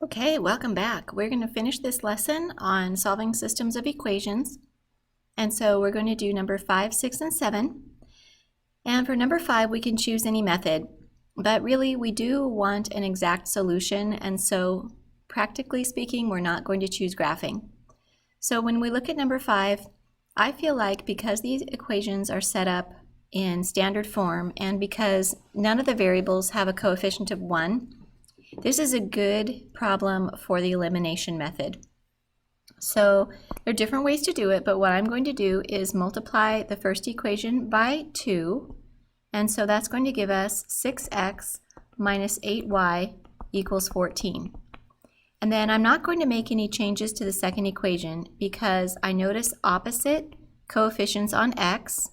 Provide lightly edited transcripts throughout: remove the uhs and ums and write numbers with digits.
Okay, welcome back. We're going to finish this lesson on solving systems of equations. And so we're going to do number 5, 6, and 7. And for number 5, we can choose any method. But really, we do want an exact solution. And so practically speaking, we're not going to choose graphing. So when we look at number 5, I feel like because these equations are set up in standard form and because none of the variables have a coefficient of 1, this is a good problem for the elimination method. So there are different ways to do it, but what I'm going to do is multiply the first equation by 2, and so that's going to give us 6x minus 8y equals 14. And then I'm not going to make any changes to the second equation because I notice opposite coefficients on x.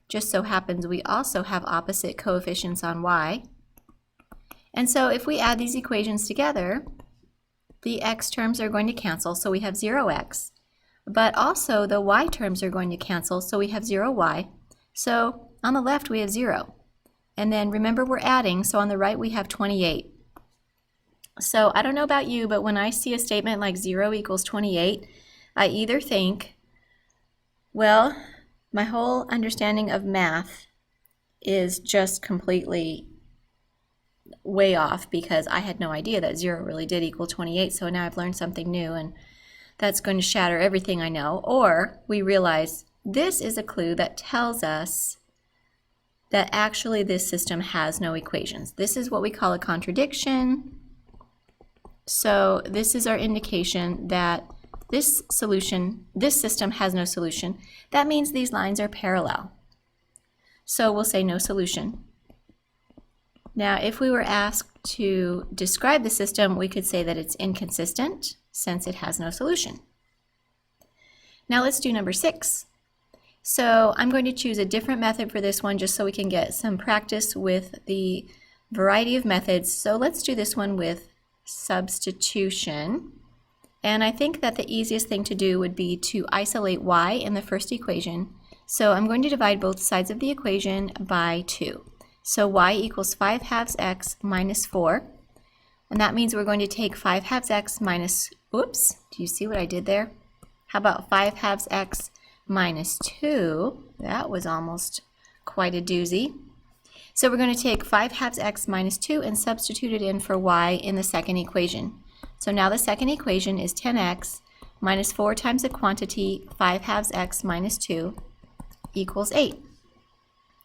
Just so happens we also have opposite coefficients on y. And so if we add these equations together, the x terms are going to cancel, so we have 0x. But also the y terms are going to cancel, so we have 0y. So on the left we have 0. And then remember we're adding, so on the right we have 28. So I don't know about you, but when I see a statement like 0 equals 28, I either think, well, my whole understanding of math is just completely way off because I had no idea that 0 really did equal 28, so now I've learned something new and that's going to shatter everything I know. Or we realize this is a clue that tells us that actually this system has no equations. This is what we call a contradiction. So this is our indication that this system has no solution. That means these lines are parallel. So we'll say no solution. Now, if we were asked to describe the system, we could say that it's inconsistent since it has no solution. Now let's do number 6. So I'm going to choose a different method for this one just so we can get some practice with the variety of methods. So let's do this one with substitution. And I think that the easiest thing to do would be to isolate y in the first equation. So I'm going to divide both sides of the equation by 2. So y equals 5 halves x minus 4. And that means we're going to take 5 halves x minus, oops, do you see what I did there? How about 5 halves x minus 2? That was almost quite a doozy. So we're going to take 5 halves x minus 2 and substitute it in for y in the second equation. So now the second equation is 10x minus 4 times the quantity 5 halves x minus 2 equals 8.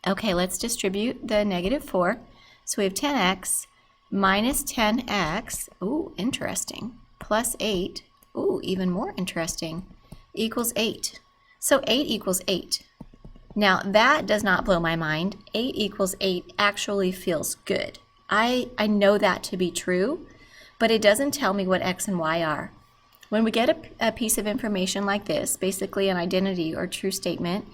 Okay, let's distribute the negative 4. So we have 10x minus 10x, ooh, interesting, plus 8, ooh, even more interesting, equals 8. So 8 equals 8. Now that does not blow my mind. 8 equals 8 actually feels good. I know that to be true, but it doesn't tell me what x and y are. When we get a piece of information like this, basically an identity or true statement,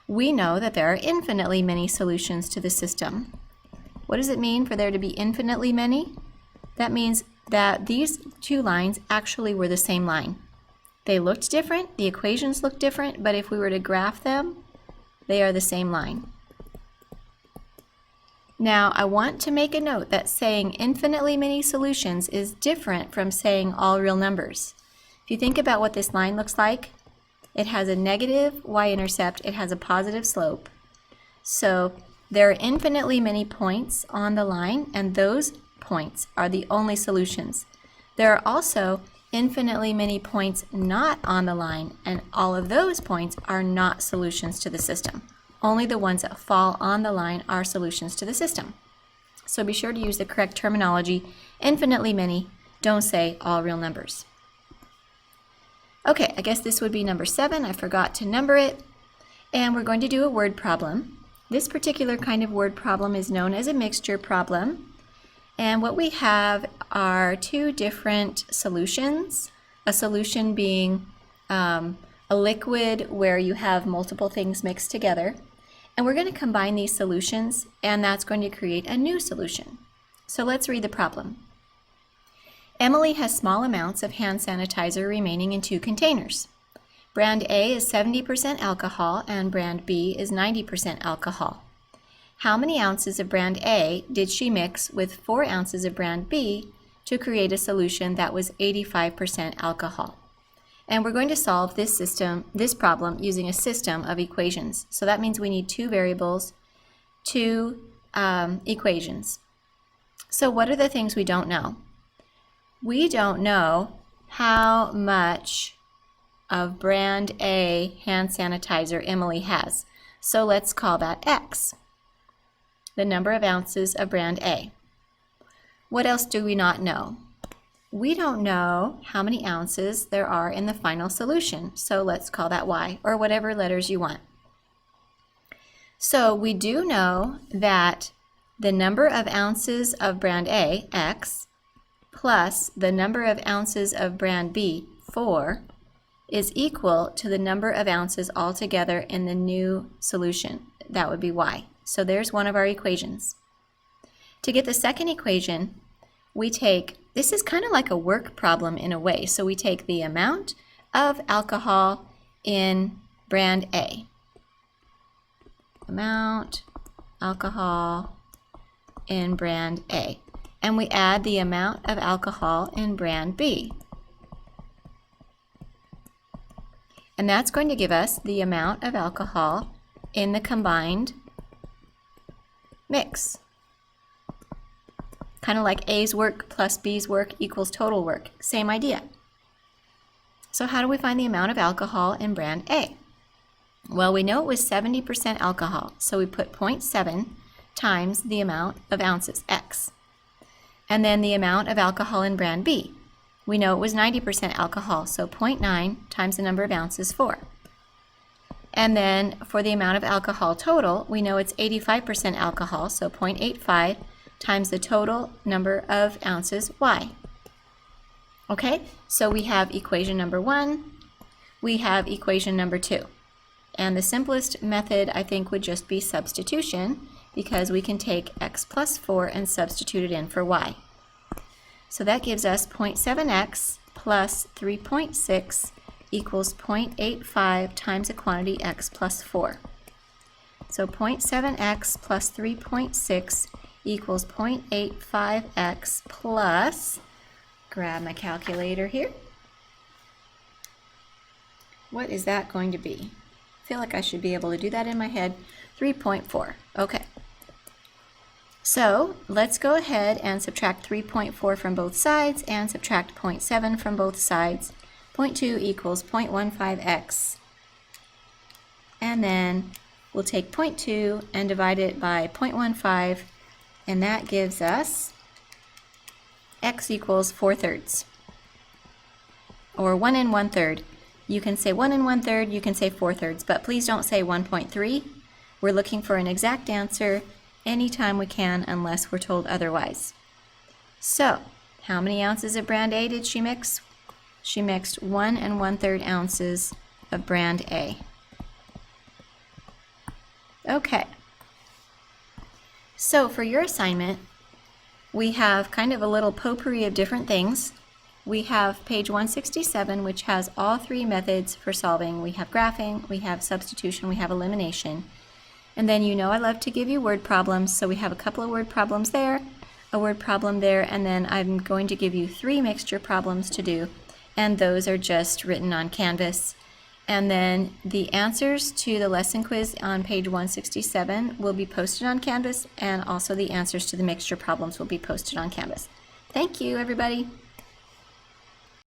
we know that there are infinitely many solutions to the system. What does it mean for there to be infinitely many? That means that these two lines actually were the same line. They looked different, the equations looked different, but if we were to graph them, they are the same line. Now, I want to make a note that saying infinitely many solutions is different from saying all real numbers. If you think about what this line looks like, it has a negative y-intercept, it has a positive slope. So there are infinitely many points on the line, and those points are the only solutions. There are also infinitely many points not on the line, and all of those points are not solutions to the system. Only the ones that fall on the line are solutions to the system. So be sure to use the correct terminology, infinitely many, don't say all real numbers. Okay, I guess this would be number 7. I forgot to number it. And we're going to do a word problem. This particular kind of word problem is known as a mixture problem. And what we have are two different solutions. A solution being a liquid where you have multiple things mixed together. And we're going to combine these solutions, and that's going to create a new solution. So let's read the problem. Emily has small amounts of hand sanitizer remaining in 2 containers. Brand A is 70% alcohol and brand B is 90% alcohol. How many ounces of brand A did she mix with 4 ounces of brand B to create a solution that was 85% alcohol. And we're going to solve this problem using a system of equations. So that means we need two variables, two equations. So what are the things we don't know? We don't know how much of brand A hand sanitizer Emily has. So let's call that X, the number of ounces of brand A. What else do we not know? We don't know how many ounces there are in the final solution. So let's call that Y, or whatever letters you want. So we do know that the number of ounces of brand A, X, plus the number of ounces of brand B, 4, is equal to the number of ounces altogether in the new solution. That would be Y. So there's one of our equations. To get the second equation, we take, this is kind of like a work problem in a way, so we take the amount of alcohol in brand A. Amount alcohol in brand A. And we add the amount of alcohol in brand B. And that's going to give us the amount of alcohol in the combined mix. Kind of like A's work plus B's work equals total work. Same idea. So how do we find the amount of alcohol in brand A? Well, we know it was 70% alcohol, so we put 0.7 times the amount of ounces, X. And then the amount of alcohol in brand B. We know it was 90% alcohol, so 0.9 times the number of ounces, 4. And then for the amount of alcohol total, we know it's 85% alcohol, so 0.85 times the total number of ounces, Y. Okay, so we have equation number 1, we have equation number 2. And the simplest method, I think, would just be substitution, because we can take X plus 4 and substitute it in for Y. So that gives us 0.7x plus 3.6 equals 0.85 times a quantity X plus 4. So 0.7x plus 3.6 equals 0.85x plus, grab my calculator here. What is that going to be? I feel like I should be able to do that in my head. 3.4. Okay. So let's go ahead and subtract 3.4 from both sides and subtract 0.7 from both sides. 0.2 equals 0.15x. And then we'll take 0.2 and divide it by 0.15, and that gives us x equals 4/3, or 1 1/3. You can say 1 1/3, you can say 4/3, but please don't say 1.3. We're looking for an exact answer anytime we can, unless we're told otherwise. So, how many ounces of brand A did she mix? She mixed 1 1/3 ounces of brand A. Okay. So for your assignment, we have kind of a little potpourri of different things. We have page 167, which has all three methods for solving. We have graphing, we have substitution, we have elimination. And then you know I love to give you word problems, so we have a couple of word problems there, a word problem there, and then I'm going to give you 3 mixture problems to do, and those are just written on Canvas. And then the answers to the lesson quiz on page 167 will be posted on Canvas, and also the answers to the mixture problems will be posted on Canvas. Thank you, everybody.